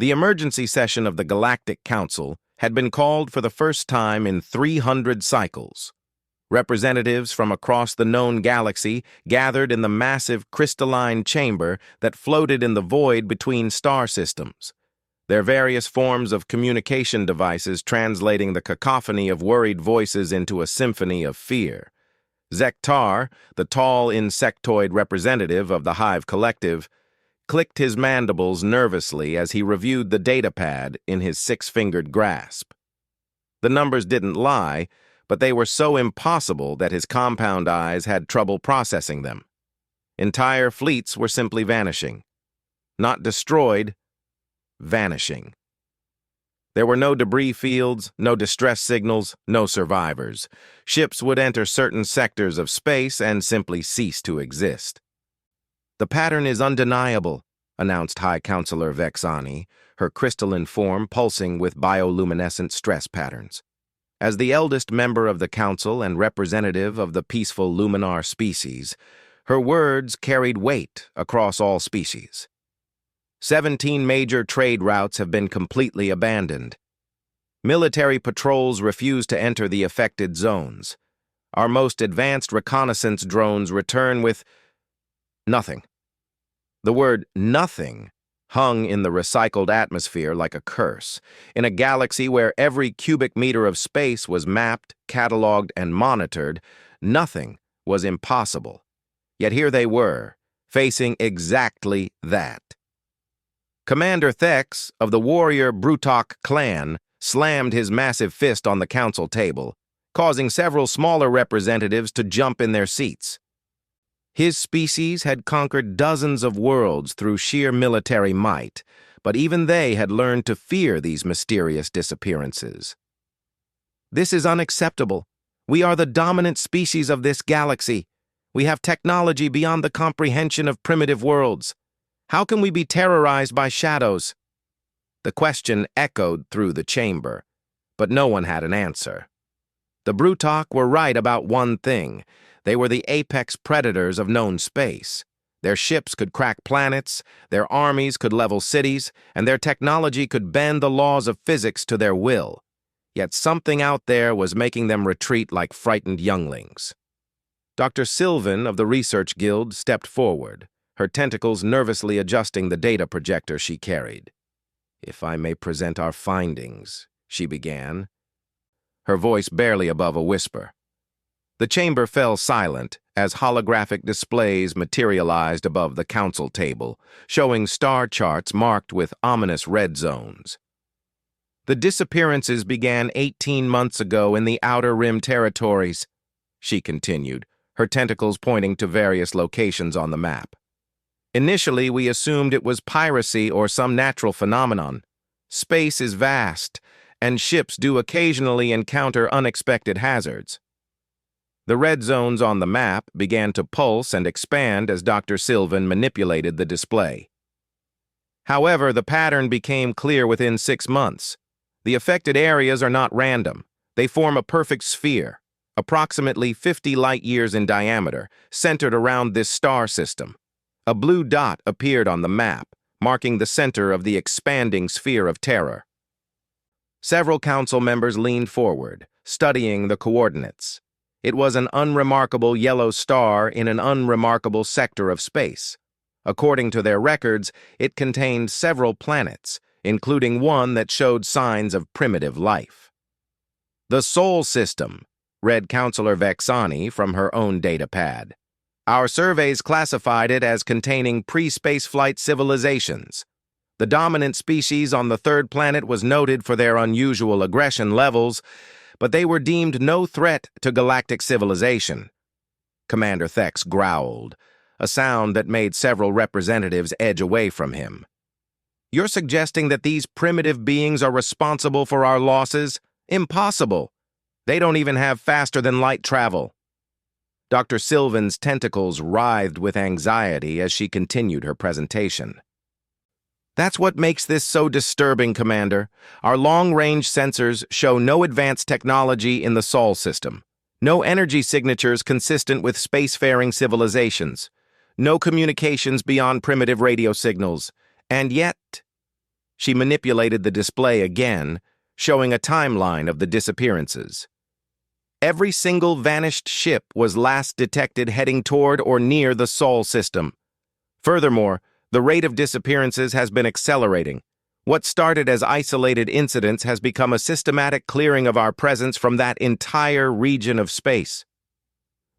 The emergency session of the Galactic Council had been called for the first time in 300 cycles. Representatives from across the known galaxy gathered in the massive crystalline chamber that floated in the void between star systems, their various forms of communication devices translating the cacophony of worried voices into a symphony of fear. Zektar, the tall insectoid representative of the Hive Collective, clicked his mandibles nervously as he reviewed the datapad in his six-fingered grasp. The numbers didn't lie, but they were so impossible that his compound eyes had trouble processing them. Entire fleets were simply vanishing. Not destroyed, vanishing. There were no debris fields, no distress signals, no survivors. Ships would enter certain sectors of space and simply cease to exist. "The pattern is undeniable," announced High Counselor Vexani, her crystalline form pulsing with bioluminescent stress patterns. As the eldest member of the Council and representative of the peaceful Luminar species, her words carried weight across all species. 17 major trade routes have been completely abandoned. Military patrols refuse to enter the affected zones. Our most advanced reconnaissance drones return with nothing. The word nothing hung in the recycled atmosphere like a curse. In a galaxy where every cubic meter of space was mapped, cataloged, and monitored, nothing was impossible. Yet here they were, facing exactly that. Commander Thex of the warrior Brutok clan slammed his massive fist on the council table, causing several smaller representatives to jump in their seats. His species had conquered dozens of worlds through sheer military might, but even they had learned to fear these mysterious disappearances. "This is unacceptable. We are the dominant species of this galaxy. We have technology beyond the comprehension of primitive worlds. How can we be terrorized by shadows?" The question echoed through the chamber, but no one had an answer. The Brutok were right about one thing. They were the apex predators of known space. Their ships could crack planets, their armies could level cities, and their technology could bend the laws of physics to their will. Yet something out there was making them retreat like frightened younglings. Dr. Sylvan of the Research Guild stepped forward, her tentacles nervously adjusting the data projector she carried. "If I may present our findings," she began, her voice barely above a whisper. The chamber fell silent as holographic displays materialized above the council table, showing star charts marked with ominous red zones. "The disappearances began 18 months ago in the Outer Rim territories," she continued, her tentacles pointing to various locations on the map. "Initially, we assumed it was piracy or some natural phenomenon. Space is vast, and ships do occasionally encounter unexpected hazards." The red zones on the map began to pulse and expand as Dr. Sylvan manipulated the display. However, the pattern became clear within 6 months. The affected areas are not random. They form a perfect sphere, approximately 50 light-years in diameter, centered around this star system. A blue dot appeared on the map, marking the center of the expanding sphere of terror. Several council members leaned forward, studying the coordinates. It was an unremarkable yellow star in an unremarkable sector of space. According to their records, it contained several planets, including one that showed signs of primitive life. "The Sol System," read Counselor Vexani from her own datapad. "Our surveys classified it as containing pre-spaceflight civilizations. The dominant species on the third planet was noted for their unusual aggression levels, but they were deemed no threat to galactic civilization." Commander Thex growled, a sound that made several representatives edge away from him. "You're suggesting that these primitive beings are responsible for our losses? Impossible! They don't even have faster-than-light travel." Dr. Sylvan's tentacles writhed with anxiety as she continued her presentation. "That's what makes this so disturbing, Commander. Our long-range sensors show no advanced technology in the Sol system, no energy signatures consistent with spacefaring civilizations, no communications beyond primitive radio signals, and yet..." She manipulated the display again, showing a timeline of the disappearances. Every single vanished ship was last detected heading toward or near the Sol system. Furthermore, the rate of disappearances has been accelerating. What started as isolated incidents has become a systematic clearing of our presence from that entire region of space.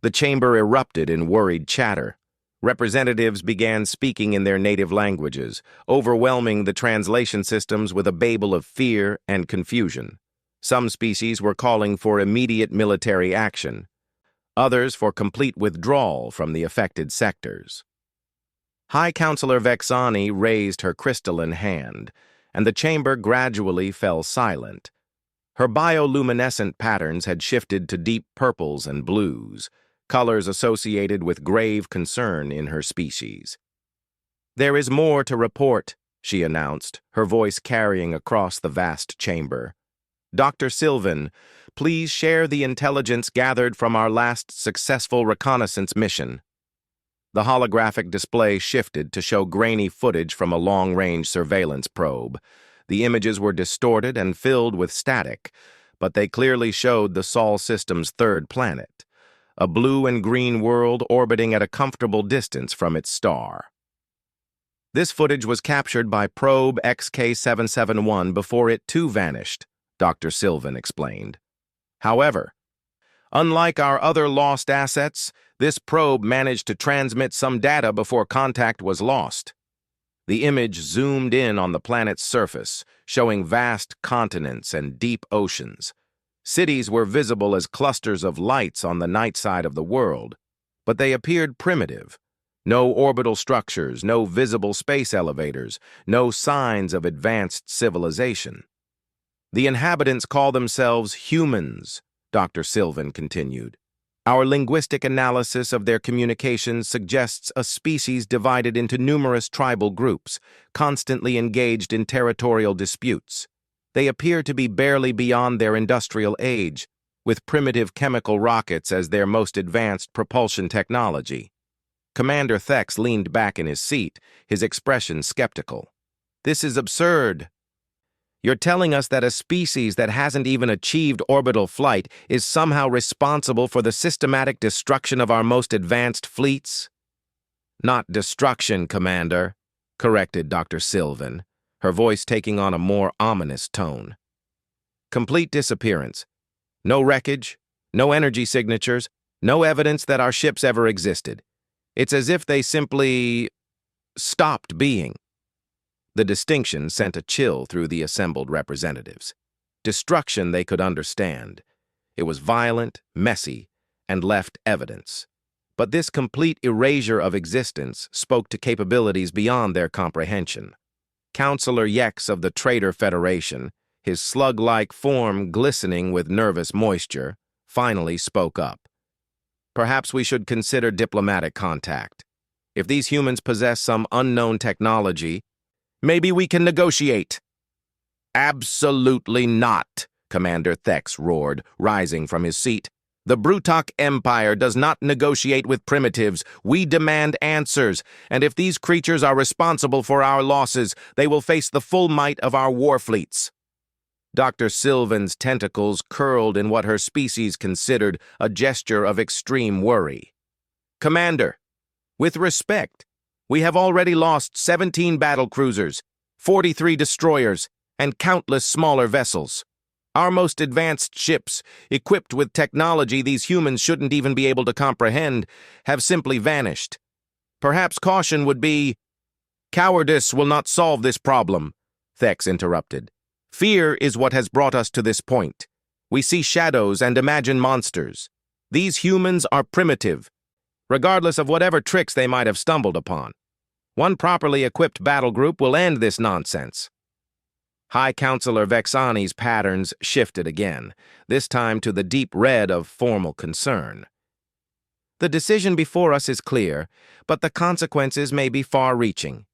The chamber erupted in worried chatter. Representatives began speaking in their native languages, overwhelming the translation systems with a babel of fear and confusion. Some species were calling for immediate military action, others for complete withdrawal from the affected sectors. High Counselor Vexani raised her crystalline hand, and the chamber gradually fell silent. Her bioluminescent patterns had shifted to deep purples and blues, colors associated with grave concern in her species. "There is more to report," she announced, her voice carrying across the vast chamber. "Dr. Sylvan, please share the intelligence gathered from our last successful reconnaissance mission." The holographic display shifted to show grainy footage from a long-range surveillance probe. The images were distorted and filled with static, but they clearly showed the Sol system's third planet, a blue and green world orbiting at a comfortable distance from its star. This footage was captured by probe XK771 before it too vanished, Dr. Sylvan explained. However, unlike our other lost assets, this probe managed to transmit some data before contact was lost. The image zoomed in on the planet's surface, showing vast continents and deep oceans. Cities were visible as clusters of lights on the night side of the world, but they appeared primitive. No orbital structures, no visible space elevators, no signs of advanced civilization. "The inhabitants call themselves humans," Dr. Sylvan continued. "Our linguistic analysis of their communications suggests a species divided into numerous tribal groups, constantly engaged in territorial disputes. They appear to be barely beyond their industrial age, with primitive chemical rockets as their most advanced propulsion technology." Commander Thex leaned back in his seat, his expression skeptical. "This is absurd. You're telling us that a species that hasn't even achieved orbital flight is somehow responsible for the systematic destruction of our most advanced fleets?" "Not destruction, Commander," corrected Dr. Sylvan, her voice taking on a more ominous tone. "Complete disappearance. No wreckage, no energy signatures, no evidence that our ships ever existed. It's as if they simply stopped being." The distinction sent a chill through the assembled representatives. Destruction they could understand. It was violent, messy, and left evidence. But this complete erasure of existence spoke to capabilities beyond their comprehension. Counselor Yex of the Traitor Federation, his slug-like form glistening with nervous moisture, finally spoke up. "Perhaps we should consider diplomatic contact. If these humans possess some unknown technology, maybe we can negotiate." "Absolutely not," Commander Thex roared, rising from his seat. "The Brutok Empire does not negotiate with primitives. We demand answers, and if these creatures are responsible for our losses, they will face the full might of our war fleets." Dr. Sylvan's tentacles curled in what her species considered a gesture of extreme worry. "Commander, with respect, we have already lost 17 battlecruisers, 43 destroyers, and countless smaller vessels. Our most advanced ships, equipped with technology these humans shouldn't even be able to comprehend, have simply vanished. Perhaps caution would be—" "Cowardice will not solve this problem," Thex interrupted. "Fear is what has brought us to this point. We see shadows and imagine monsters. These humans are primitive, regardless of whatever tricks they might have stumbled upon. One properly equipped battle group will end this nonsense." High Counselor Vexani's patterns shifted again, this time to the deep red of formal concern. "The decision before us is clear, but the consequences may be far-reaching.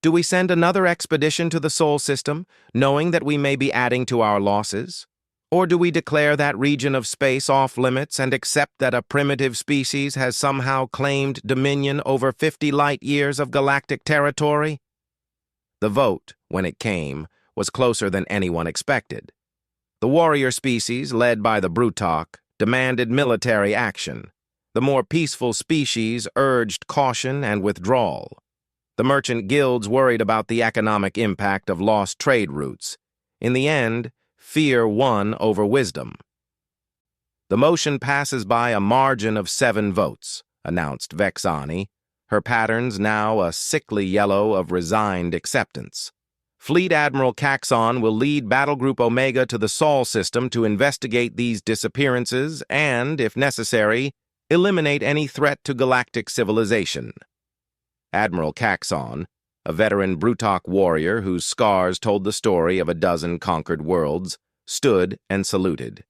Do we send another expedition to the Sol system, knowing that we may be adding to our losses? Or do we declare that region of space off-limits and accept that a primitive species has somehow claimed dominion over 50 light-years of galactic territory?" The vote when it came, was closer than anyone expected. The warrior species, led by the Brutok, demanded military action. The more peaceful species urged caution and withdrawal. The merchant guilds worried about the economic impact of lost trade routes. In the end, fear won over wisdom. "The motion passes by a margin of 7 votes, announced Vexani, her patterns now a sickly yellow of resigned acceptance. Fleet Admiral Caxon will lead Battlegroup Omega to the Sol system to investigate these disappearances and, if necessary, eliminate any threat to galactic civilization." Admiral Caxon, a veteran Brutok warrior whose scars told the story of a dozen conquered worlds, stood and saluted.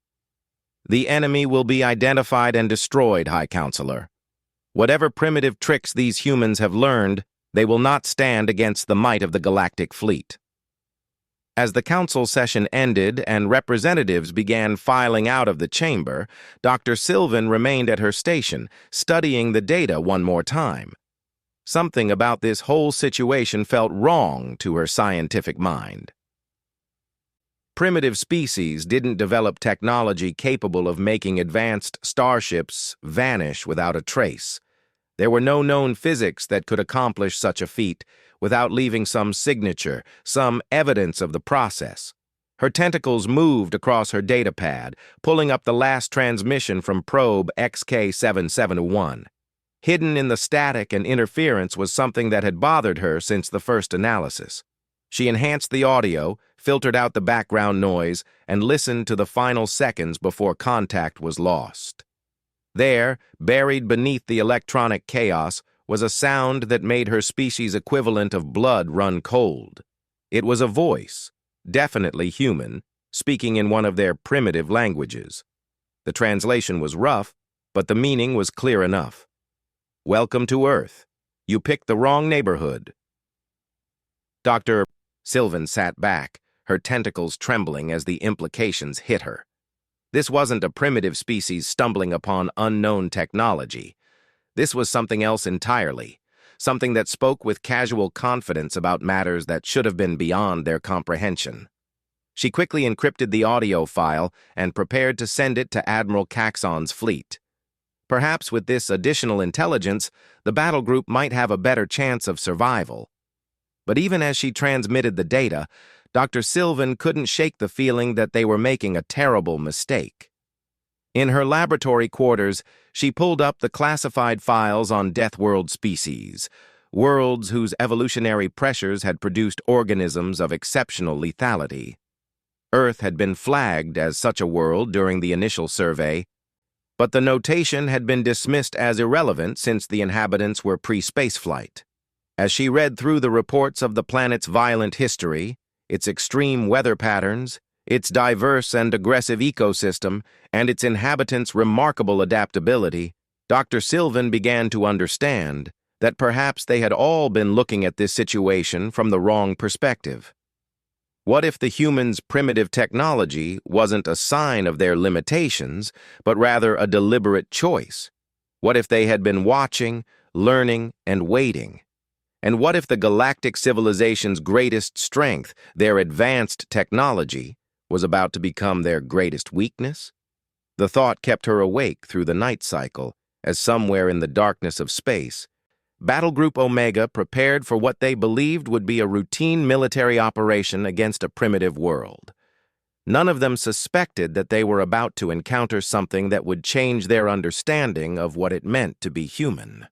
"The enemy will be identified and destroyed, High Counselor. Whatever primitive tricks these humans have learned, they will not stand against the might of the galactic fleet." As the council session ended and representatives began filing out of the chamber, Dr. Sylvan remained at her station, studying the data one more time. Something about this whole situation felt wrong to her scientific mind. Primitive species didn't develop technology capable of making advanced starships vanish without a trace. There were no known physics that could accomplish such a feat without leaving some signature, some evidence of the process. Her tentacles moved across her datapad, pulling up the last transmission from probe XK7701. Hidden in the static and interference was something that had bothered her since the first analysis. She enhanced the audio, filtered out the background noise, and listened to the final seconds before contact was lost. There, buried beneath the electronic chaos, was a sound that made her species' equivalent of blood run cold. It was a voice, definitely human, speaking in one of their primitive languages. The translation was rough, but the meaning was clear enough. "Welcome to Earth. You picked the wrong neighborhood." Dr. Sylvan sat back, her tentacles trembling as the implications hit her. This wasn't a primitive species stumbling upon unknown technology. This was something else entirely, something that spoke with casual confidence about matters that should have been beyond their comprehension. She quickly encrypted the audio file and prepared to send it to Admiral Caxon's fleet. Perhaps with this additional intelligence, the battle group might have a better chance of survival. But even as she transmitted the data, Dr. Sylvan couldn't shake the feeling that they were making a terrible mistake. In her laboratory quarters, she pulled up the classified files on Deathworld species, worlds whose evolutionary pressures had produced organisms of exceptional lethality. Earth had been flagged as such a world during the initial survey, but the notation had been dismissed as irrelevant since the inhabitants were pre-spaceflight. As she read through the reports of the planet's violent history, its extreme weather patterns, its diverse and aggressive ecosystem, and its inhabitants' remarkable adaptability, Dr. Sylvan began to understand that perhaps they had all been looking at this situation from the wrong perspective. What if the humans' primitive technology wasn't a sign of their limitations, but rather a deliberate choice? What if they had been watching, learning, and waiting? And what if the galactic civilization's greatest strength, their advanced technology, was about to become their greatest weakness? The thought kept her awake through the night cycle, as somewhere in the darkness of space, Battlegroup Omega prepared for what they believed would be a routine military operation against a primitive world. None of them suspected that they were about to encounter something that would change their understanding of what it meant to be human.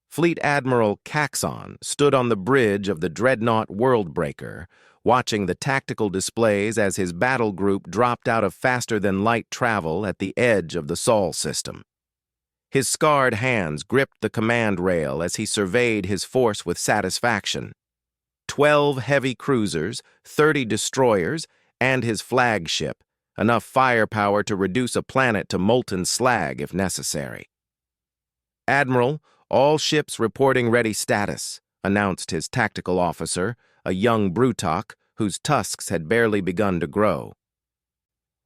Fleet Admiral Caxon stood on the bridge of the dreadnought Worldbreaker, watching the tactical displays as his battle group dropped out of faster-than-light travel at the edge of the Sol system. His scarred hands gripped the command rail as he surveyed his force with satisfaction. 12 heavy cruisers, 30 destroyers, and his flagship, enough firepower to reduce a planet to molten slag if necessary. "Admiral, all ships reporting ready status," announced his tactical officer, a young Brutok whose tusks had barely begun to grow.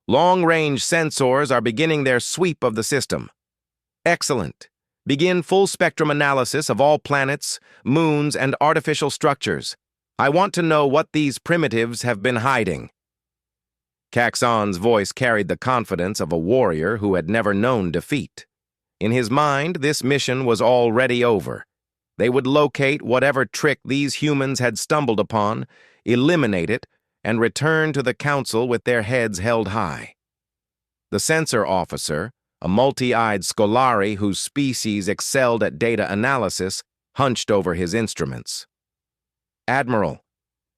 "Long-range sensors are beginning their sweep of the system." "Excellent. Begin full-spectrum analysis of all planets, moons, and artificial structures. I want to know what these primitives have been hiding. Caxon's voice carried the confidence of a warrior who had never known defeat. In his mind, this mission was already over. They would locate whatever trick these humans had stumbled upon, eliminate it, and return to the council with their heads held high. The censor officer, a multi-eyed Scolari whose species excelled at data analysis, hunched over his instruments. Admiral,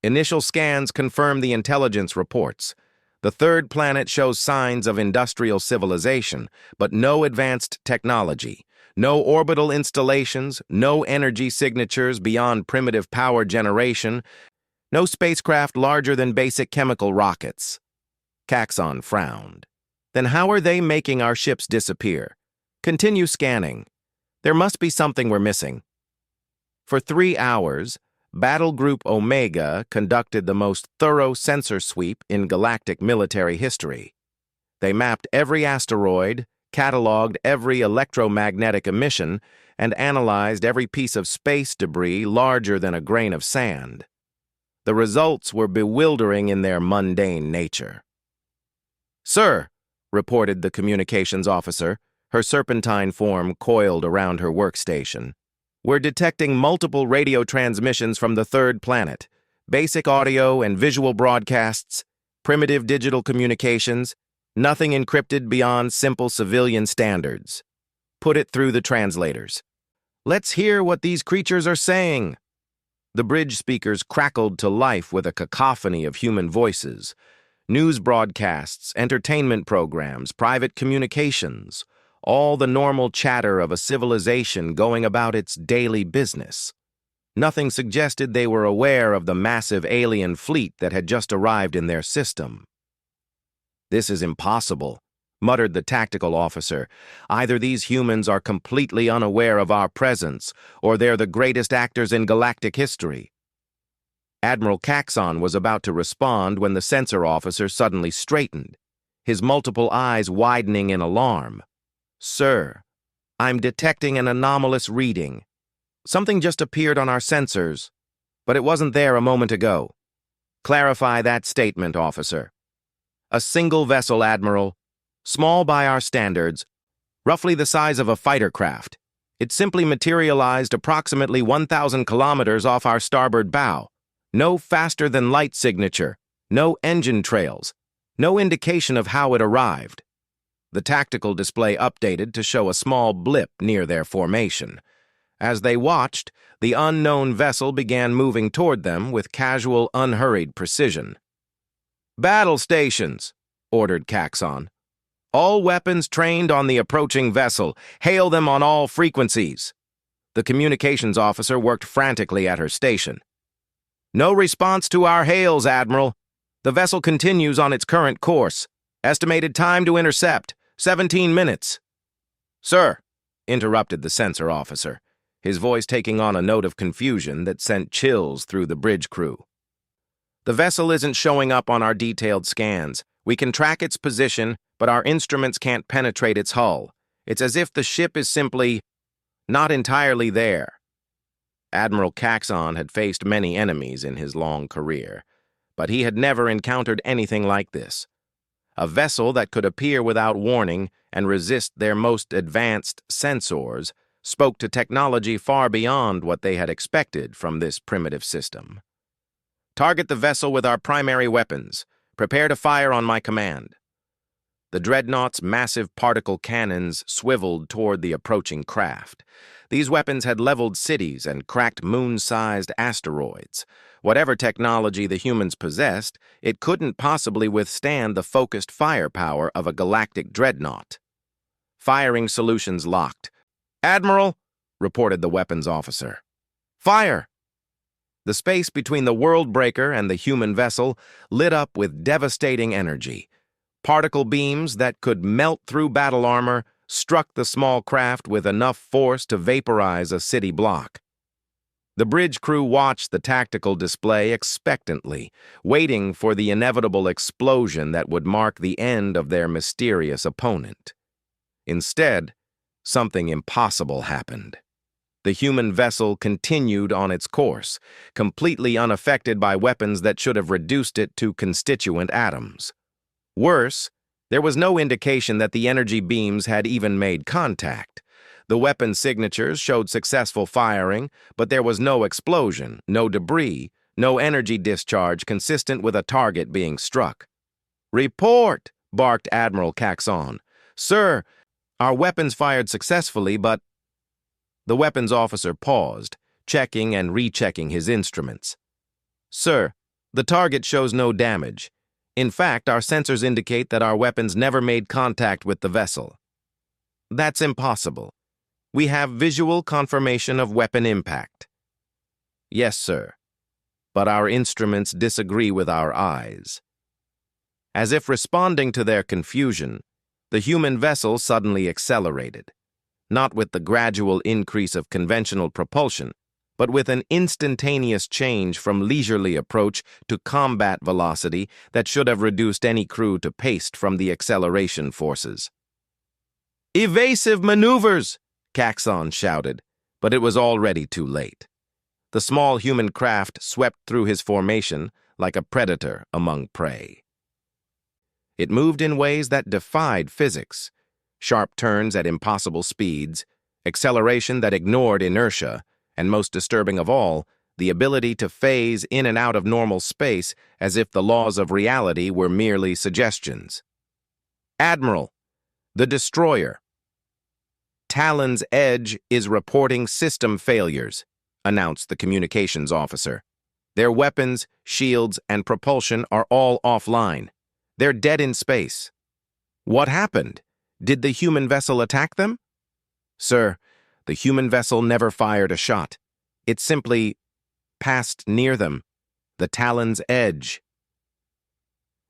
initial scans confirm the intelligence reports. The third planet shows signs of industrial civilization, but no advanced technology, no orbital installations, no energy signatures beyond primitive power generation, no spacecraft larger than basic chemical rockets. Caxon frowned. Then how are they making our ships disappear? Continue scanning. There must be something we're missing. For 3 hours, Battle Group Omega conducted the most thorough sensor sweep in galactic military history. They mapped every asteroid, cataloged every electromagnetic emission, and analyzed every piece of space debris larger than a grain of sand. The results were bewildering in their mundane nature. "Sir," reported the communications officer, her serpentine form coiled around her workstation, "we're detecting multiple radio transmissions from the third planet, basic audio and visual broadcasts, primitive digital communications, nothing encrypted beyond simple civilian standards. Put it through the translators. Let's hear what these creatures are saying." The bridge speakers crackled to life with a cacophony of human voices. News broadcasts, entertainment programs, private communications, all the normal chatter of a civilization going about its daily business. Nothing suggested they were aware of the massive alien fleet that had just arrived in their system. "This is impossible," muttered the tactical officer. "Either these humans are completely unaware of our presence, or they're the greatest actors in galactic history." Admiral Caxon was about to respond when the censor officer suddenly straightened, his multiple eyes widening in alarm. "Sir, I'm detecting an anomalous reading. Something just appeared on our sensors, but it wasn't there a moment ago." "Clarify that statement, officer." "A single vessel, Admiral. Small by our standards, roughly the size of a fighter craft. It simply materialized approximately 1,000 kilometers off our starboard bow. No faster-than-light signature, no engine trails, no indication of how it arrived." The tactical display updated to show a small blip near their formation. As they watched, the unknown vessel began moving toward them with casual, unhurried precision. "Battle stations," ordered Caxon. "All weapons trained on the approaching vessel. Hail them on all frequencies." The communications officer worked frantically at her station. "No response to our hails, Admiral. The vessel continues on its current course. Estimated time to intercept, 17 minutes. "Sir," interrupted the censor officer, his voice taking on a note of confusion that sent chills through the bridge crew. "The vessel isn't showing up on our detailed scans. We can track its position, but our instruments can't penetrate its hull. It's as if the ship is simply not entirely there." Admiral Caxon had faced many enemies in his long career, but he had never encountered anything like this. A vessel that could appear without warning and resist their most advanced sensors spoke to technology far beyond what they had expected from this primitive system. "Target the vessel with our primary weapons. Prepare to fire on my command." The dreadnought's massive particle cannons swiveled toward the approaching craft. These weapons had leveled cities and cracked moon-sized asteroids. Whatever technology the humans possessed, it couldn't possibly withstand the focused firepower of a galactic dreadnought. Firing solutions locked. "Admiral," reported the weapons officer. "Fire!" The space between the world breaker and the human vessel lit up with devastating energy. Particle beams that could melt through battle armor struck the small craft with enough force to vaporize a city block. The bridge crew watched the tactical display expectantly, waiting for the inevitable explosion that would mark the end of their mysterious opponent. Instead, something impossible happened. The human vessel continued on its course, completely unaffected by weapons that should have reduced it to constituent atoms. Worse, there was no indication that the energy beams had even made contact. The weapon signatures showed successful firing, but there was no explosion, no debris, no energy discharge consistent with a target being struck. "Report!" barked Admiral Caxon. "Sir, our weapons fired successfully, but—" The weapons officer paused, checking and rechecking his instruments. "Sir, the target shows no damage. In fact, our sensors indicate that our weapons never made contact with the vessel." "That's impossible. We have visual confirmation of weapon impact." "Yes, sir. But our instruments disagree with our eyes." As if responding to their confusion, the human vessel suddenly accelerated, not with the gradual increase of conventional propulsion, but with an instantaneous change from leisurely approach to combat velocity that should have reduced any crew to paste from the acceleration forces. "Evasive maneuvers!" Caxon shouted, but it was already too late. The small human craft swept through his formation like a predator among prey. It moved in ways that defied physics: sharp turns at impossible speeds, acceleration that ignored inertia, and most disturbing of all, the ability to phase in and out of normal space as if the laws of reality were merely suggestions. "Admiral, the destroyer." "Talon's Edge is reporting system failures," announced the communications officer. "Their weapons, shields, and propulsion are all offline. They're dead in space." "What happened? Did the human vessel attack them?" "Sir, the human vessel never fired a shot. It simply passed near them. The Talon's Edge."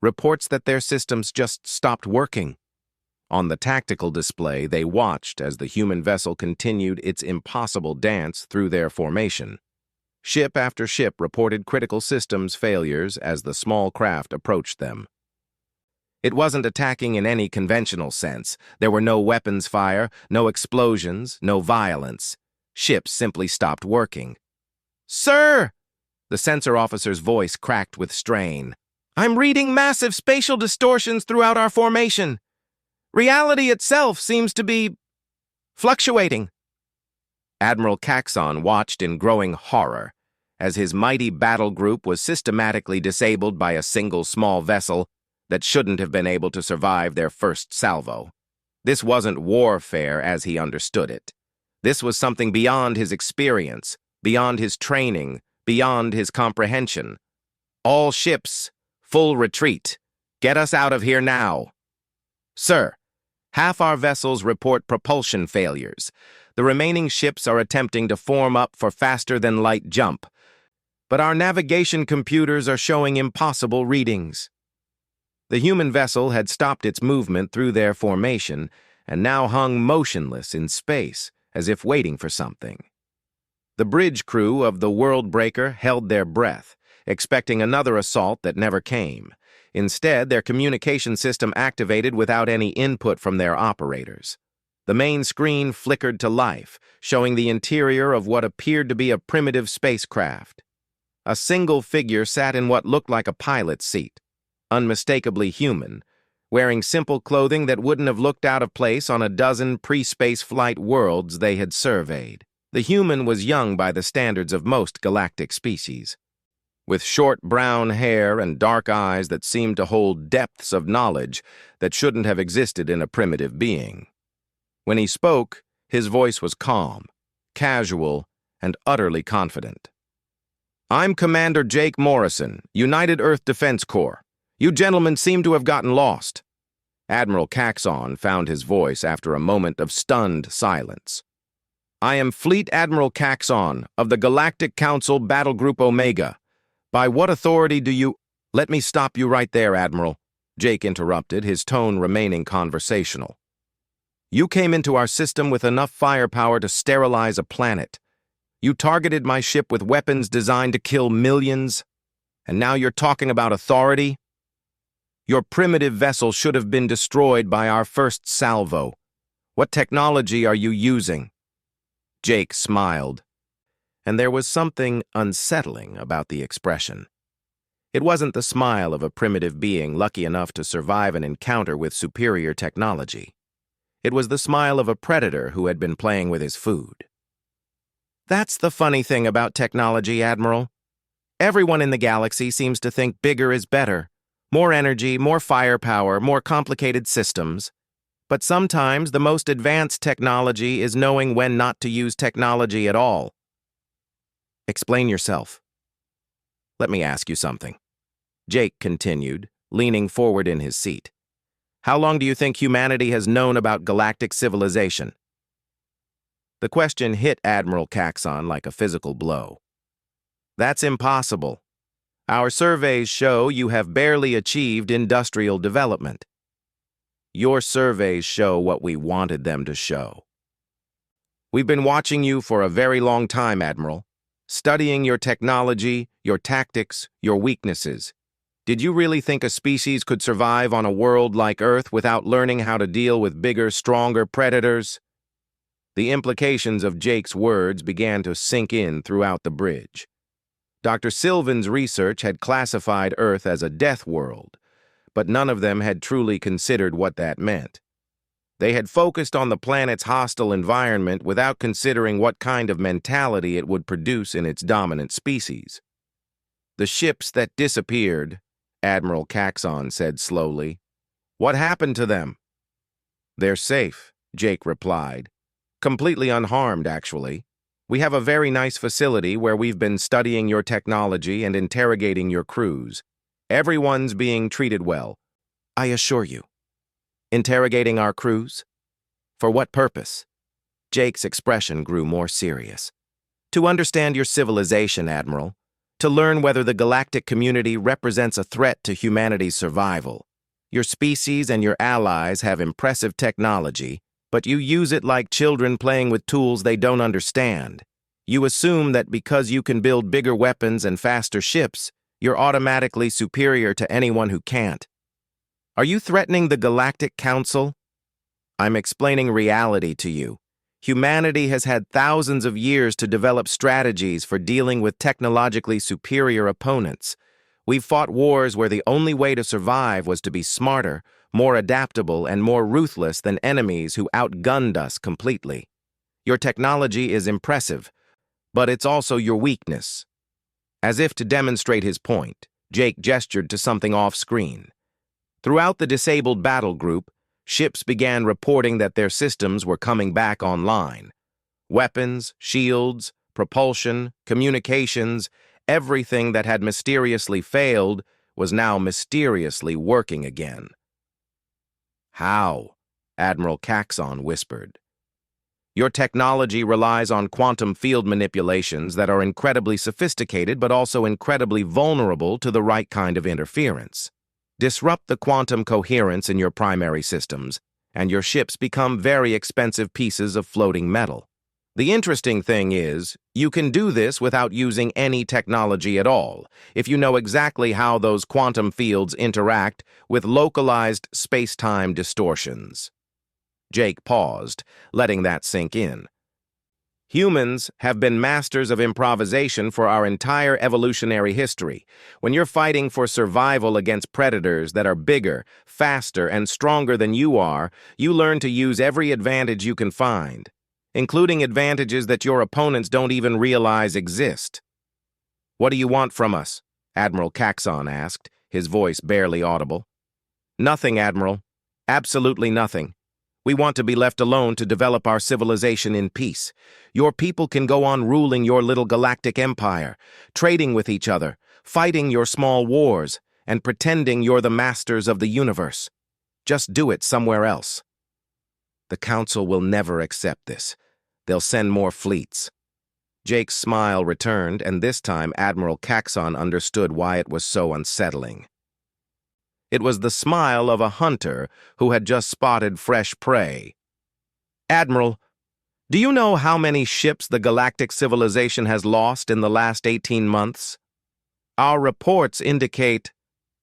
Reports that their systems just stopped working. On the tactical display, they watched as the human vessel continued its impossible dance through their formation. Ship after ship reported critical systems failures as the small craft approached them. It wasn't attacking in any conventional sense. There were no weapons fire, no explosions, no violence. Ships simply stopped working. "Sir!" The sensor officer's voice cracked with strain. "I'm reading massive spatial distortions throughout our formation. Reality itself seems to be fluctuating." Admiral Caxon watched in growing horror as his mighty battle group was systematically disabled by a single small vessel that shouldn't have been able to survive their first salvo. This wasn't warfare as he understood it. This was something beyond his experience, beyond his training, beyond his comprehension. "All ships, full retreat. Get us out of here now." "Sir, half our vessels report propulsion failures. The remaining ships are attempting to form up for faster-than-light jump. But our navigation computers are showing impossible readings." The human vessel had stopped its movement through their formation and now hung motionless in space, as if waiting for something. The bridge crew of the World Breaker held their breath, expecting another assault that never came. Instead, their communication system activated without any input from their operators. The main screen flickered to life, showing the interior of what appeared to be a primitive spacecraft. A single figure sat in what looked like a pilot's seat, unmistakably human, wearing simple clothing that wouldn't have looked out of place on a dozen pre-space flight worlds they had surveyed. The human was young by the standards of most galactic species, with short brown hair and dark eyes that seemed to hold depths of knowledge that shouldn't have existed in a primitive being. When he spoke, his voice was calm, casual, and utterly confident. "I'm Commander Jake Morrison, United Earth Defense Corps. You gentlemen seem to have gotten lost." Admiral Caxon found his voice after a moment of stunned silence. "I am Fleet Admiral Caxon of the Galactic Council Battle Group Omega. By what authority do you—" "Let me stop you right there, Admiral," Jake interrupted, his tone remaining conversational. "You came into our system with enough firepower to sterilize a planet. You targeted my ship with weapons designed to kill millions, and now you're talking about authority? Your primitive vessel should have been destroyed by our first salvo. What technology are you using?" Jake smiled, and there was something unsettling about the expression. It wasn't the smile of a primitive being lucky enough to survive an encounter with superior technology. It was the smile of a predator who had been playing with his food. That's the funny thing about technology, Admiral. Everyone in the galaxy seems to think bigger is better. More energy, more firepower, more complicated systems. But sometimes the most advanced technology is knowing when not to use technology at all. Explain yourself. Let me ask you something. Jake continued, leaning forward in his seat. How long do you think humanity has known about galactic civilization? The question hit Admiral Caxon like a physical blow. That's impossible. Our surveys show you have barely achieved industrial development. Your surveys show what we wanted them to show. We've been watching you for a very long time, Admiral, studying your technology, your tactics, your weaknesses. Did you really think a species could survive on a world like Earth without learning how to deal with bigger, stronger predators? The implications of Jake's words began to sink in throughout the bridge. Dr. Sylvan's research had classified Earth as a death world, but none of them had truly considered what that meant. They had focused on the planet's hostile environment without considering what kind of mentality it would produce in its dominant species. The ships that disappeared, Admiral Caxon said slowly. What happened to them? They're safe, Jake replied. Completely unharmed, actually. We have a very nice facility where we've been studying your technology and interrogating your crews. Everyone's being treated well, I assure you. Interrogating our crews? For what purpose? Jake's expression grew more serious. To understand your civilization, Admiral. To learn whether the galactic community represents a threat to humanity's survival. Your species and your allies have impressive technology, but you use it like children playing with tools they don't understand. You assume that because you can build bigger weapons and faster ships, you're automatically superior to anyone who can't. Are you threatening the Galactic Council? I'm explaining reality to you. Humanity has had thousands of years to develop strategies for dealing with technologically superior opponents. We've fought wars where the only way to survive was to be smarter, more adaptable, and more ruthless than enemies who outgunned us completely. Your technology is impressive, but it's also your weakness. As if to demonstrate his point, Jake gestured to something off-screen. Throughout the disabled battle group, ships began reporting that their systems were coming back online. Weapons, shields, propulsion, communications, everything that had mysteriously failed was now mysteriously working again. How? Admiral Caxon whispered. Your technology relies on quantum field manipulations that are incredibly sophisticated but also incredibly vulnerable to the right kind of interference. Disrupt the quantum coherence in your primary systems, and your ships become very expensive pieces of floating metal. The interesting thing is, you can do this without using any technology at all, if you know exactly how those quantum fields interact with localized space-time distortions. Jake paused, letting that sink in. Humans have been masters of improvisation for our entire evolutionary history. When you're fighting for survival against predators that are bigger, faster, and stronger than you are, you learn to use every advantage you can find, including advantages that your opponents don't even realize exist. What do you want from us? Admiral Caxon asked, his voice barely audible. Nothing, Admiral. Absolutely nothing. We want to be left alone to develop our civilization in peace. Your people can go on ruling your little galactic empire, trading with each other, fighting your small wars, and pretending you're the masters of the universe. Just do it somewhere else. The Council will never accept this. They'll send more fleets. Jake's smile returned, and this time Admiral Caxon understood why it was so unsettling. It was the smile of a hunter who had just spotted fresh prey. Admiral, do you know how many ships the galactic civilization has lost in the last 18 months? Our records indicate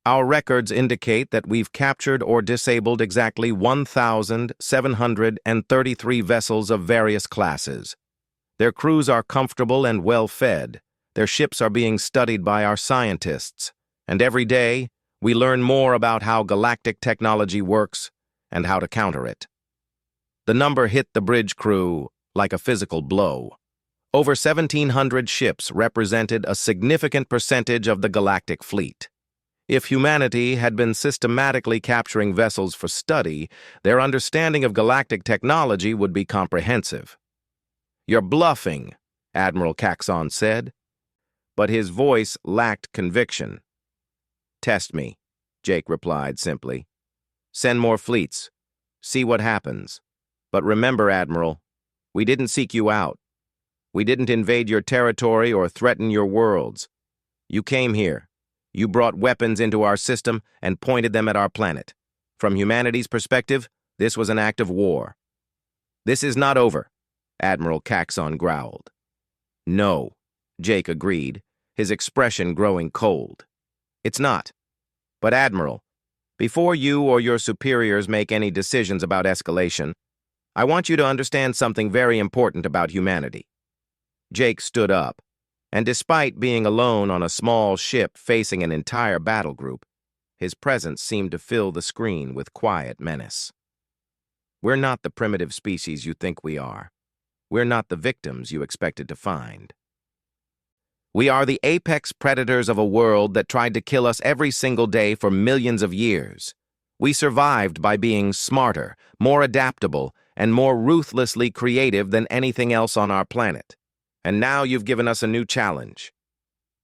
that we've captured or disabled exactly 1,733 vessels of various classes. Their crews are comfortable and well-fed. Their ships are being studied by our scientists. And every day, we learn more about how galactic technology works and how to counter it. The number hit the bridge crew like a physical blow. Over 1,700 ships represented a significant percentage of the galactic fleet. If humanity had been systematically capturing vessels for study, their understanding of galactic technology would be comprehensive. "You're bluffing," Admiral Caxon said, but his voice lacked conviction. "Test me," Jake replied simply. "Send more fleets. See what happens. But remember, Admiral, we didn't seek you out. We didn't invade your territory or threaten your worlds. You came here. You brought weapons into our system and pointed them at our planet. From humanity's perspective, this was an act of war." "This is not over," Admiral Caxon growled. "No," Jake agreed, his expression growing cold. "It's not. But Admiral, before you or your superiors make any decisions about escalation, I want you to understand something very important about humanity." Jake stood up, and despite being alone on a small ship facing an entire battle group, his presence seemed to fill the screen with quiet menace. "We're not the primitive species you think we are. We're not the victims you expected to find. We are the apex predators of a world that tried to kill us every single day for millions of years. We survived by being smarter, more adaptable, and more ruthlessly creative than anything else on our planet. And now you've given us a new challenge."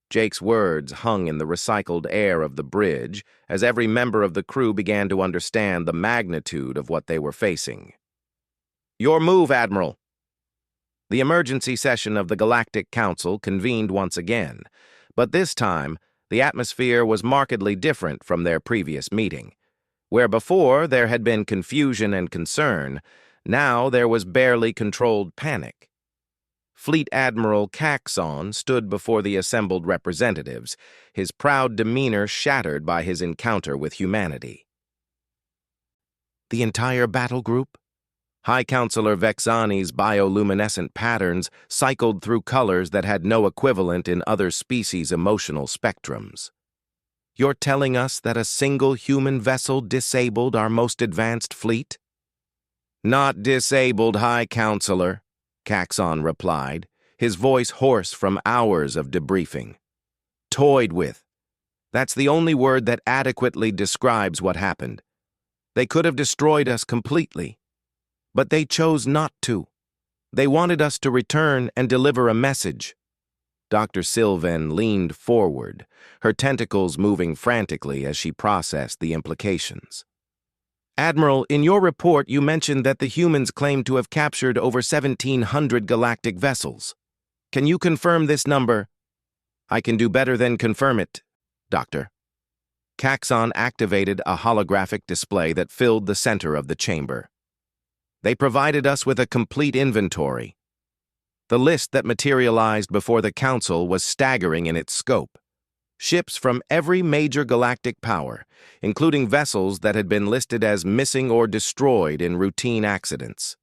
Jake's words hung in the recycled air of the bridge as every member of the crew began to understand the magnitude of what they were facing. "Your move, Admiral." The emergency session of the Galactic Council convened once again, but this time the atmosphere was markedly different from their previous meeting. Where before there had been confusion and concern, now there was barely controlled panic. Fleet Admiral Caxon stood before the assembled representatives, his proud demeanor shattered by his encounter with humanity. "The entire battle group?" High Counselor Vexani's bioluminescent patterns cycled through colors that had no equivalent in other species' emotional spectrums. "You're telling us that a single human vessel disabled our most advanced fleet?" "Not disabled, High Counselor," Caxon replied, his voice hoarse from hours of debriefing. "Toyed with. That's the only word that adequately describes what happened. They could have destroyed us completely. But they chose not to. They wanted us to return and deliver a message." Dr. Sylvan leaned forward, her tentacles moving frantically as she processed the implications. "Admiral, in your report you mentioned that the humans claimed to have captured over 1,700 galactic vessels. Can you confirm this number?" "I can do better than confirm it, Doctor." Caxon activated a holographic display that filled the center of the chamber. "They provided us with a complete inventory. The list that materialized before the Council was staggering in its scope. Ships from every major galactic power, including vessels that had been listed as missing or destroyed in routine accidents.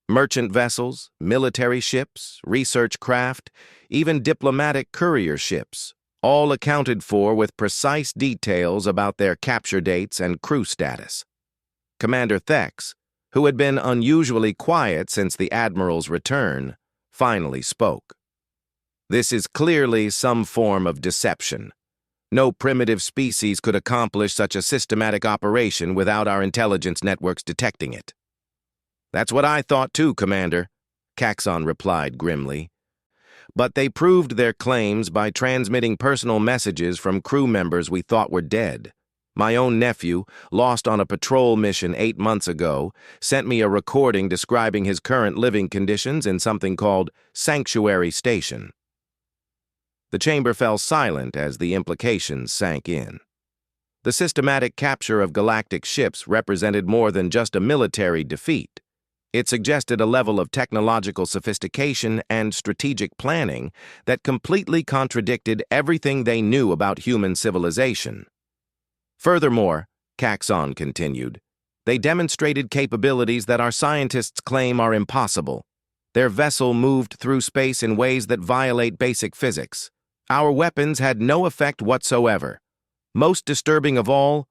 Merchant vessels, military ships, research craft, even diplomatic courier ships, all accounted for with precise details about their capture dates and crew status. Commander Thex, who had been unusually quiet since the Admiral's return, finally spoke. "This is clearly some form of deception. No primitive species could accomplish such a systematic operation without our intelligence networks detecting it." "That's what I thought too, Commander," Caxon replied grimly. "But they proved their claims by transmitting personal messages from crew members we thought were dead. My own nephew, lost on a patrol mission 8 months ago, sent me a recording describing his current living conditions in something called Sanctuary Station." The chamber fell silent as the implications sank in. The systematic capture of galactic ships represented more than just a military defeat. It suggested a level of technological sophistication and strategic planning that completely contradicted everything they knew about human civilization. Furthermore, Caxon continued, they demonstrated capabilities that our scientists claim are impossible. Their vessel moved through space in ways that violate basic physics. Our weapons had no effect whatsoever. Most disturbing of all,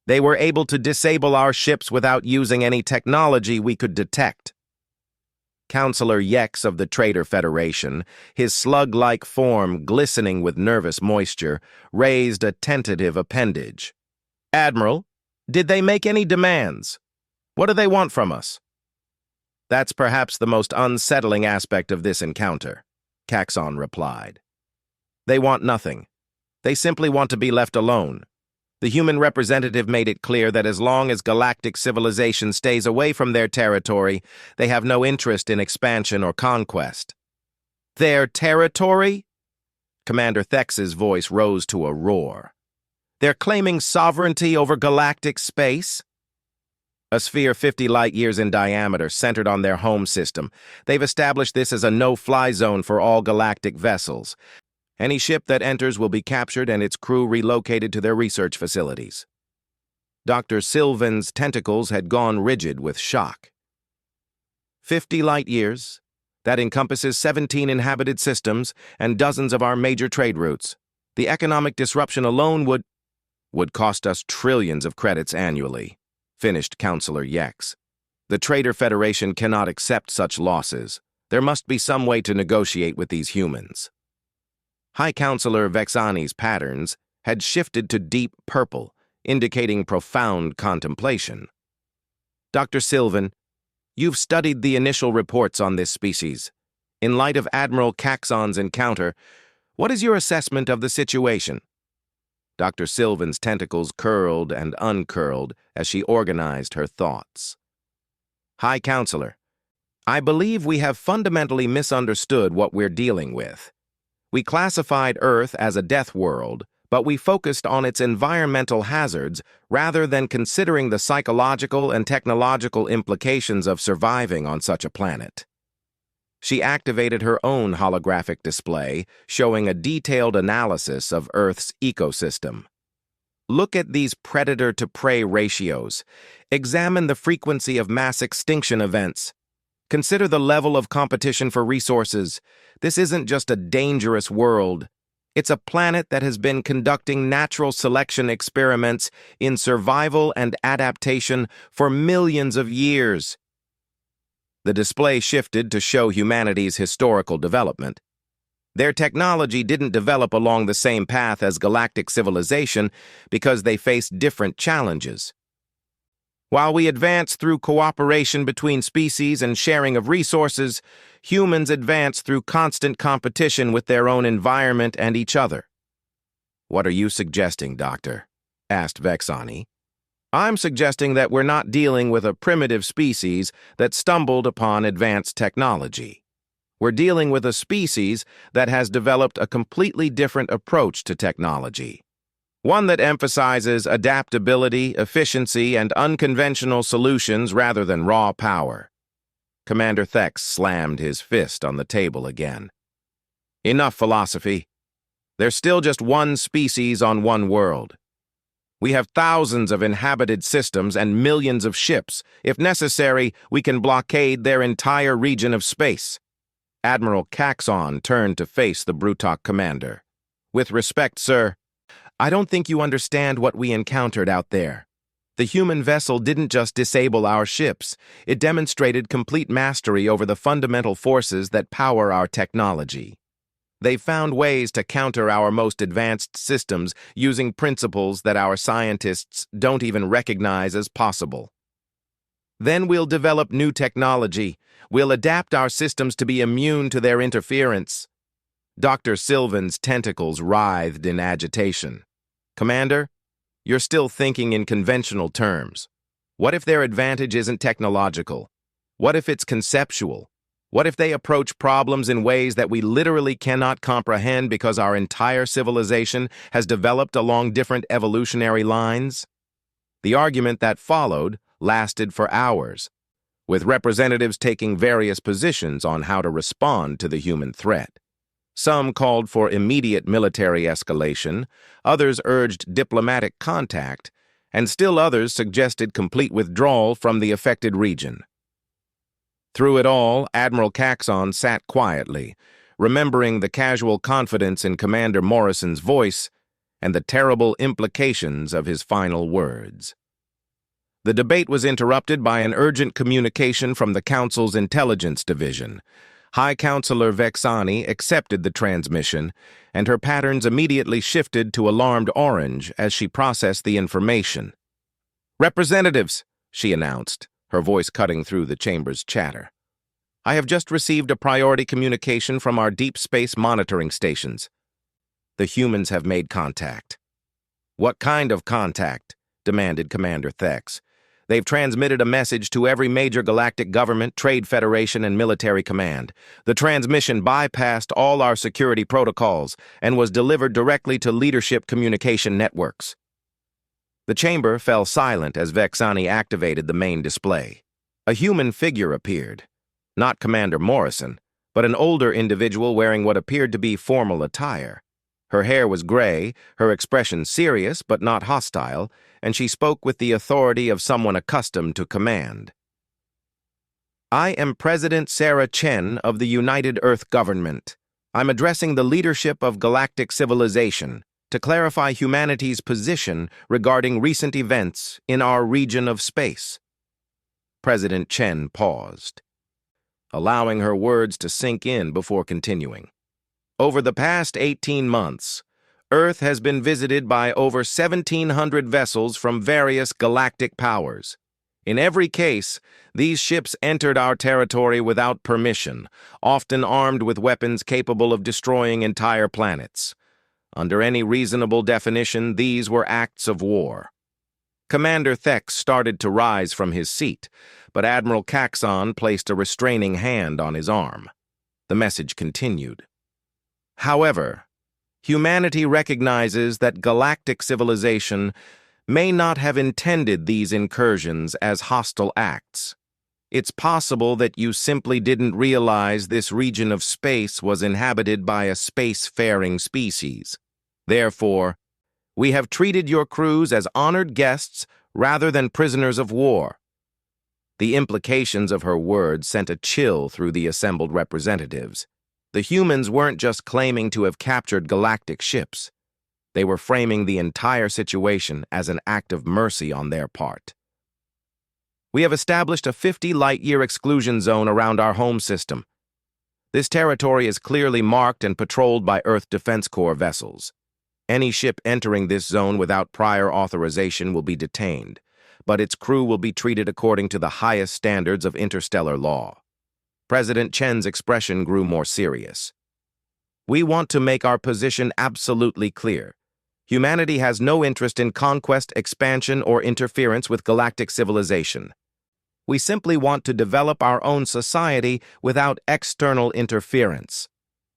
they were able to disable our ships without using any technology we could detect. Counselor Yex of the Trader Federation, his slug-like form glistening with nervous moisture, raised a tentative appendage. "Admiral, did they make any demands? What do they want from us?" "That's perhaps the most unsettling aspect of this encounter," Caxon replied. "They want nothing. They simply want to be left alone. The human representative made it clear that as long as galactic civilization stays away from their territory, they have no interest in expansion or conquest." "Their territory?" Commander Thex's voice rose to a roar. "They're claiming sovereignty over galactic space?" "A sphere 50 light-years in diameter, centered on their home system. They've established this as a no-fly zone for all galactic vessels. Any ship that enters will be captured and its crew relocated to their research facilities." Dr. Sylvan's tentacles had gone rigid with shock. 50 light-years? That encompasses 17 inhabited systems and dozens of our major trade routes. The economic disruption alone would cost us trillions of credits annually, finished Counselor Yex. The Trader Federation cannot accept such losses. There must be some way to negotiate with these humans. High Counselor Vexani's patterns had shifted to deep purple, indicating profound contemplation. "Dr. Sylvan, you've studied the initial reports on this species. In light of Admiral Caxon's encounter, what is your assessment of the situation?" Dr. Sylvan's tentacles curled and uncurled as she organized her thoughts. "High Counselor, I believe we have fundamentally misunderstood what we're dealing with. We classified Earth as a death world, but we focused on its environmental hazards rather than considering the psychological and technological implications of surviving on such a planet." She activated her own holographic display, showing a detailed analysis of Earth's ecosystem. "Look at these predator-to-prey ratios. Examine the frequency of mass extinction events. Consider the level of competition for resources. This isn't just a dangerous world. It's a planet that has been conducting natural selection experiments in survival and adaptation for millions of years." The display shifted to show humanity's historical development. Their technology didn't develop along the same path as galactic civilization because they faced different challenges. While we advance through cooperation between species and sharing of resources, humans advance through constant competition with their own environment and each other. "What are you suggesting, Doctor?" asked Vexani. "I'm suggesting that we're not dealing with a primitive species that stumbled upon advanced technology. We're dealing with a species that has developed a completely different approach to technology. One that emphasizes adaptability, efficiency, and unconventional solutions rather than raw power." Commander Thex slammed his fist on the table again. "Enough philosophy. There's still just one species on one world. We have thousands of inhabited systems and millions of ships. If necessary, we can blockade their entire region of space." Admiral Caxon turned to face the Brutok commander. "With respect, sir, I don't think you understand what we encountered out there. The human vessel didn't just disable our ships, it demonstrated complete mastery over the fundamental forces that power our technology. They found ways to counter our most advanced systems using principles that our scientists don't even recognize as possible. Then we'll develop new technology. We'll adapt our systems to be immune to their interference." Dr. Sylvan's tentacles writhed in agitation. "Commander, you're still thinking in conventional terms. What if their advantage isn't technological? What if it's conceptual? What if they approach problems in ways that we literally cannot comprehend because our entire civilization has developed along different evolutionary lines?" The argument that followed lasted for hours, with representatives taking various positions on how to respond to the human threat. Some called for immediate military escalation, others urged diplomatic contact, and still others suggested complete withdrawal from the affected region. Through it all, Admiral Caxon sat quietly, remembering the casual confidence in Commander Morrison's voice and the terrible implications of his final words. The debate was interrupted by an urgent communication from the Council's Intelligence Division. High Counselor Vexani accepted the transmission, and her patterns immediately shifted to alarmed orange as she processed the information. "Representatives," she announced, her voice cutting through the chamber's chatter. "I have just received a priority communication from our deep space monitoring stations. The humans have made contact." "What kind of contact?" demanded Commander Thex. "They've transmitted a message to every major galactic government, trade federation, and military command. The transmission bypassed all our security protocols and was delivered directly to leadership communication networks." The chamber fell silent as Vexani activated the main display. A human figure appeared. Not Commander Morrison, but an older individual wearing what appeared to be formal attire. Her hair was gray, her expression serious but not hostile, and she spoke with the authority of someone accustomed to command. "I am President Sarah Chen of the United Earth Government. I'm addressing the leadership of galactic civilization to clarify humanity's position regarding recent events in our region of space." President Chen paused, allowing her words to sink in before continuing. "Over the past 18 months, Earth has been visited by over 1,700 vessels from various galactic powers. In every case, these ships entered our territory without permission, often armed with weapons capable of destroying entire planets. Under any reasonable definition, these were acts of war." Commander Thex started to rise from his seat, but Admiral Caxon placed a restraining hand on his arm. The message continued. "However, humanity recognizes that galactic civilization may not have intended these incursions as hostile acts. It's possible that you simply didn't realize this region of space was inhabited by a space-faring species. Therefore, we have treated your crews as honored guests rather than prisoners of war." The implications of her words sent a chill through the assembled representatives. The humans weren't just claiming to have captured galactic ships. They were framing the entire situation as an act of mercy on their part. "We have established a 50-light-year exclusion zone around our home system. This territory is clearly marked and patrolled by Earth Defense Corps vessels. Any ship entering this zone without prior authorization will be detained, but its crew will be treated according to the highest standards of interstellar law." President Chen's expression grew more serious. "We want to make our position absolutely clear. Humanity has no interest in conquest, expansion, or interference with galactic civilization. We simply want to develop our own society without external interference.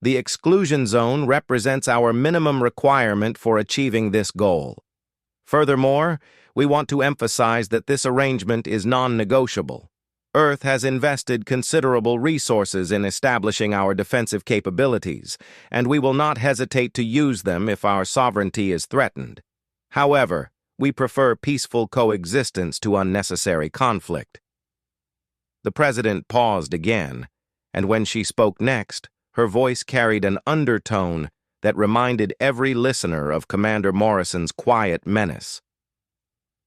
The exclusion zone represents our minimum requirement for achieving this goal. Furthermore, we want to emphasize that this arrangement is non-negotiable. Earth has invested considerable resources in establishing our defensive capabilities, and we will not hesitate to use them if our sovereignty is threatened. However, we prefer peaceful coexistence to unnecessary conflict." The President paused again, and when she spoke next, her voice carried an undertone that reminded every listener of Commander Morrison's quiet menace.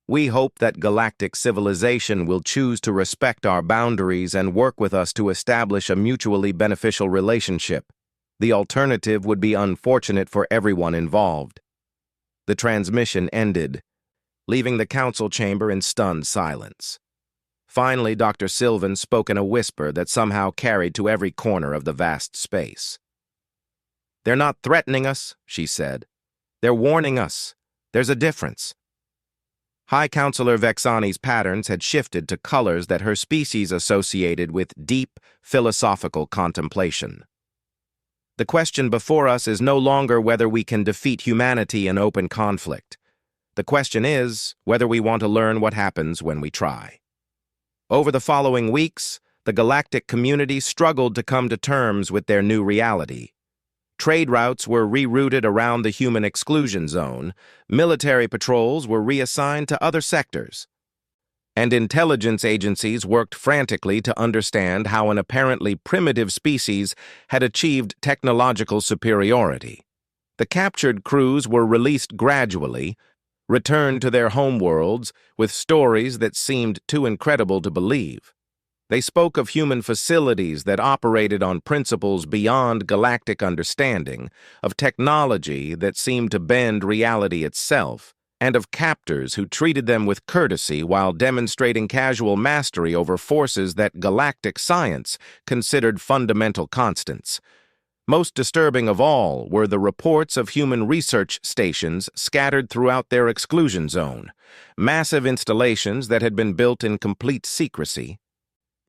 "We hope that galactic civilization will choose to respect our boundaries and work with us to establish a mutually beneficial relationship. The alternative would be unfortunate for everyone involved." The transmission ended, leaving the council chamber in stunned silence. Finally, Dr. Sylvan spoke in a whisper that somehow carried to every corner of the vast space. "They're not threatening us," she said. "They're warning us. There's a difference." High Counselor Vexani's patterns had shifted to colors that her species associated with deep, philosophical contemplation. "The question before us is no longer whether we can defeat humanity in open conflict. The question is whether we want to learn what happens when we try." Over the following weeks, the galactic community struggled to come to terms with their new reality. Trade routes were rerouted around the human exclusion zone, military patrols were reassigned to other sectors, and intelligence agencies worked frantically to understand how an apparently primitive species had achieved technological superiority. The captured crews were released gradually, returned to their homeworlds with stories that seemed too incredible to believe. They spoke of human facilities that operated on principles beyond galactic understanding, of technology that seemed to bend reality itself, and of captors who treated them with courtesy while demonstrating casual mastery over forces that galactic science considered fundamental constants. Most disturbing of all were the reports of human research stations scattered throughout their exclusion zone, massive installations that had been built in complete secrecy,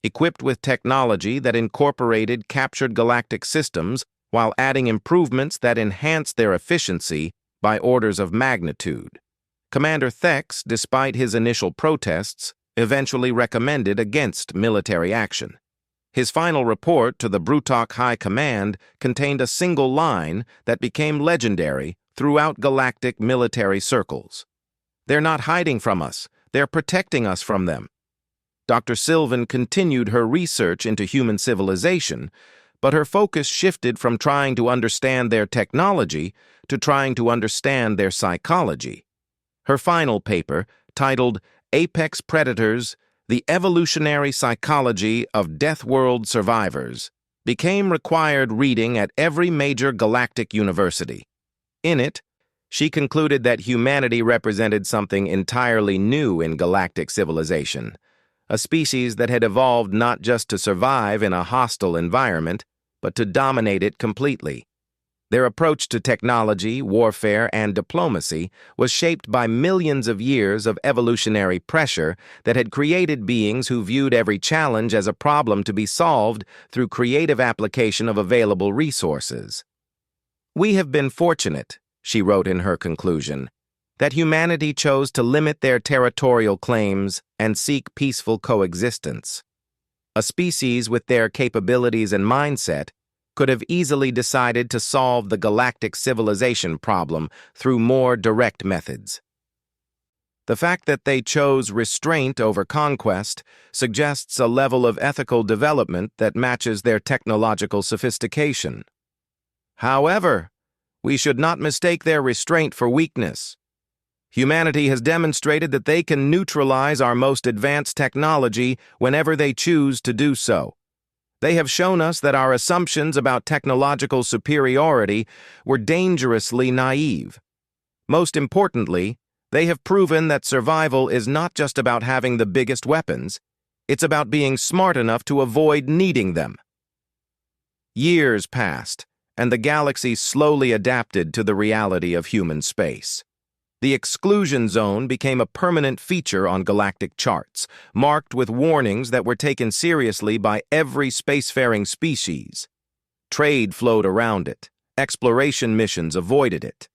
equipped with technology that incorporated captured galactic systems while adding improvements that enhanced their efficiency by orders of magnitude. Commander Thex, despite his initial protests, eventually recommended against military action. His final report to the Brutok High Command contained a single line that became legendary throughout galactic military circles. "They're not hiding from us. They're protecting us from them." Dr. Sylvan continued her research into human civilization, but her focus shifted from trying to understand their technology to trying to understand their psychology. Her final paper, titled Apex Predators: The Evolutionary Psychology of Deathworld Survivors, became required reading at every major galactic university. In it, she concluded that humanity represented something entirely new in galactic civilization, a species that had evolved not just to survive in a hostile environment, but to dominate it completely. Their approach to technology, warfare, and diplomacy was shaped by millions of years of evolutionary pressure that had created beings who viewed every challenge as a problem to be solved through creative application of available resources. "We have been fortunate," she wrote in her conclusion, "that humanity chose to limit their territorial claims and seek peaceful coexistence. A species with their capabilities and mindset could have easily decided to solve the galactic civilization problem through more direct methods. The fact that they chose restraint over conquest suggests a level of ethical development that matches their technological sophistication. However, we should not mistake their restraint for weakness. Humanity has demonstrated that they can neutralize our most advanced technology whenever they choose to do so. They have shown us that our assumptions about technological superiority were dangerously naive. Most importantly, they have proven that survival is not just about having the biggest weapons, it's about being smart enough to avoid needing them." Years passed, and the galaxy slowly adapted to the reality of human space. The exclusion zone became a permanent feature on galactic charts, marked with warnings that were taken seriously by every spacefaring species. Trade flowed around it, exploration missions avoided it,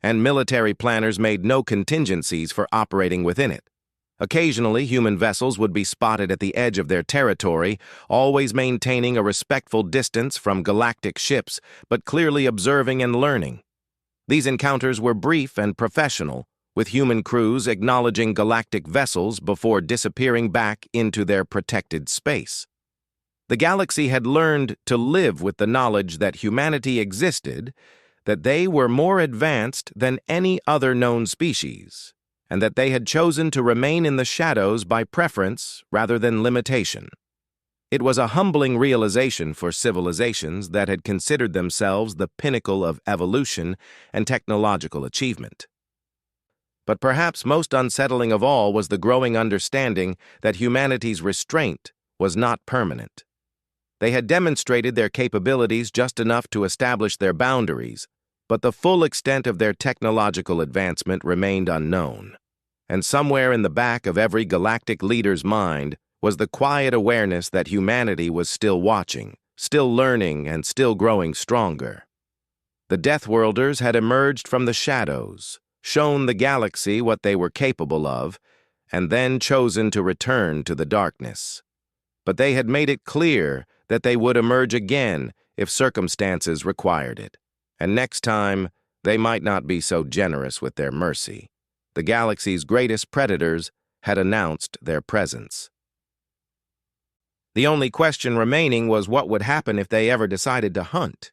and military planners made no contingencies for operating within it. Occasionally, human vessels would be spotted at the edge of their territory, always maintaining a respectful distance from galactic ships, but clearly observing and learning. These encounters were brief and professional, with human crews acknowledging galactic vessels before disappearing back into their protected space. The galaxy had learned to live with the knowledge that humanity existed, that they were more advanced than any other known species, and that they had chosen to remain in the shadows by preference rather than limitation. It was a humbling realization for civilizations that had considered themselves the pinnacle of evolution and technological achievement. But perhaps most unsettling of all was the growing understanding that humanity's restraint was not permanent. They had demonstrated their capabilities just enough to establish their boundaries, but the full extent of their technological advancement remained unknown. And somewhere in the back of every galactic leader's mind was the quiet awareness that humanity was still watching, still learning, and still growing stronger. The Deathworlders had emerged from the shadows, shown the galaxy what they were capable of, and then chosen to return to the darkness. But they had made it clear that they would emerge again if circumstances required it. And next time, they might not be so generous with their mercy. The galaxy's greatest predators had announced their presence. The only question remaining was what would happen if they ever decided to hunt.